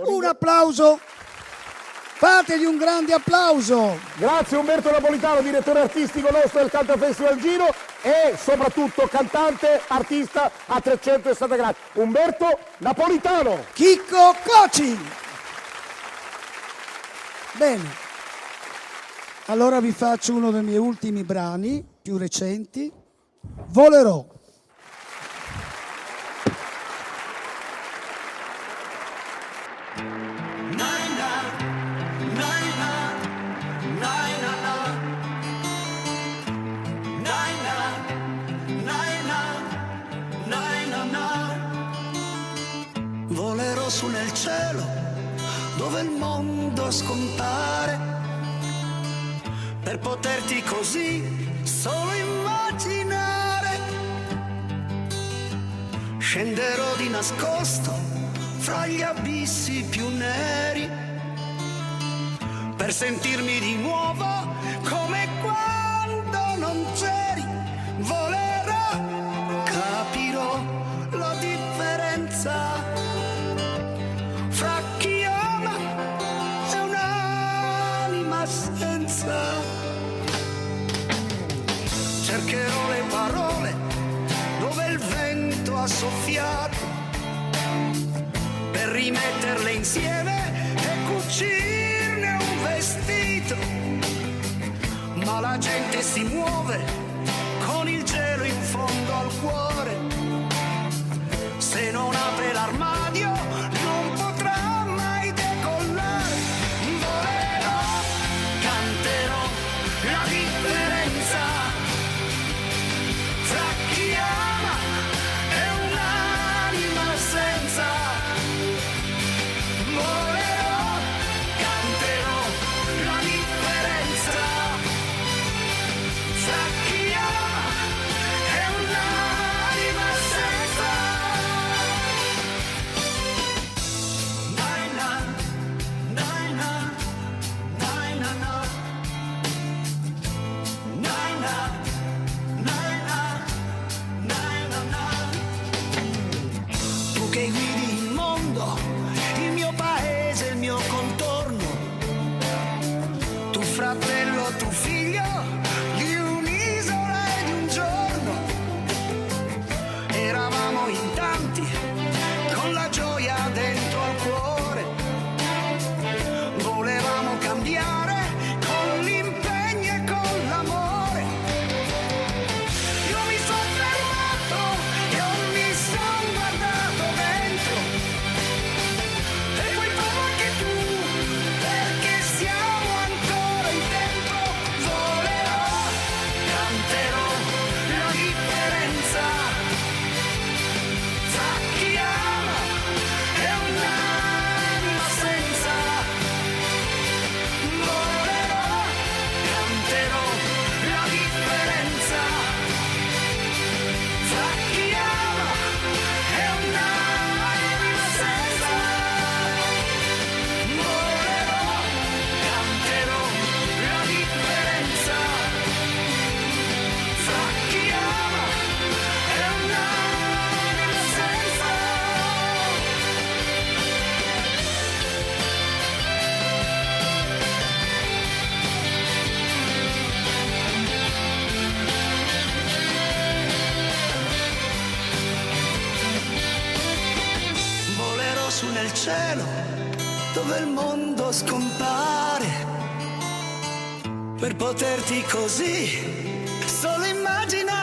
Un applauso. Fategli un grande applauso. Grazie Umberto Napolitano, direttore artistico nostro del Canta Festival Giro e soprattutto cantante, artista a 360 gradi. Umberto Napolitano. Chicco Coci. Bene. Allora vi faccio uno dei miei ultimi brani, più recenti. Volerò. Volerò su nel cielo dove il mondo scompare per poterti così solo immaginare. Scenderò di nascosto fra gli abissi più neri per sentirmi di nuovo come quando non c'eri. Volerò, capirò la differenza fra chi ama e un'anima senza. Cercherò le parole dove il vento ha soffiato per rimetterle insieme e cucirne un vestito. Ma la gente si muove con il gelo in fondo al cuore. Se non apre l'armadio non potrà mai decollare. Volerò, canterò la differenza fra chi ama e un'anima senza. Volerò, canterò la differenza fra chi ama e un'anima senza. Tu che guidi il mondo, il mio paese, il mio contorno, tu fratello, tu figlio di un'isola e di un giorno. Eravamo in tanti con la gioia dentro al cuore, volevamo cambiare con l'impegno e con l'amore. Io mi sono fermato, io mi sono guardato dentro e puoi farlo anche tu, perché siamo ancora in tempo. Volerò, canterò la differenza fra chi ama e un'anima senza. Volerò, canterò la differenza fra chi ama e un'anima senza. Volerò, canterò la differenza fra chi ama e un'anima senza. Volerò su nel cielo dove il mondo scompare per poterti così solo immaginare.